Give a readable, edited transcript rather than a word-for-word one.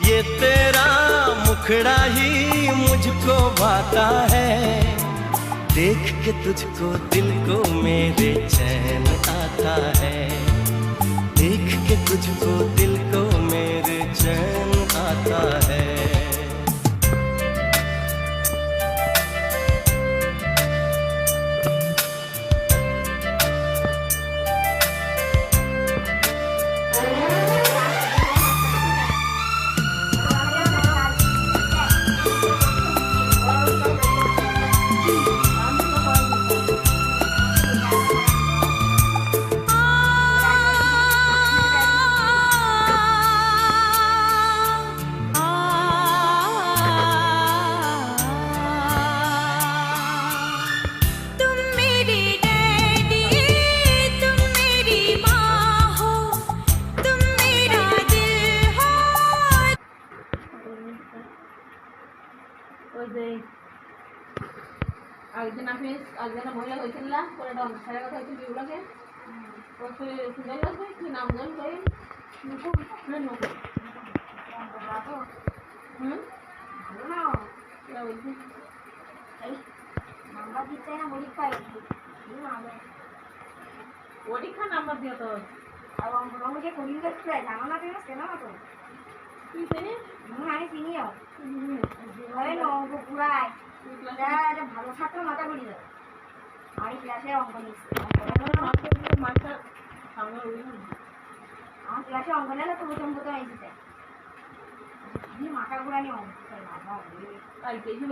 ये तेरा मुखड़ा ही मुझको भाता है, देख के तुझको दिल को मेरे चैन आता है, देख के तुझको दिल को मेरे चैन आता है। একদিন আপনি একজনে মহিলা হয়েছিল না করে একটা অনুষ্ঠানের কথা হয়েছিল বিউলাকে সুন্দর লাগবে কি নাম জান কই পরীক্ষা নাম্বার দিয়ে তো আমাকে করিয়ে যাচ্ছে জানো না তুমি চেনো না তো তুই চিনিস আমি চিনিও পুরাই ভালো ছাত্র মাথা ঘুরি যাবে আমি ক্লাসে অঙ্ক নিচ্ছি আমার ক্লাসে অঙ্ক নেলে তো প্রথম এসেছে মাথা ঘুরানি অঙ্ক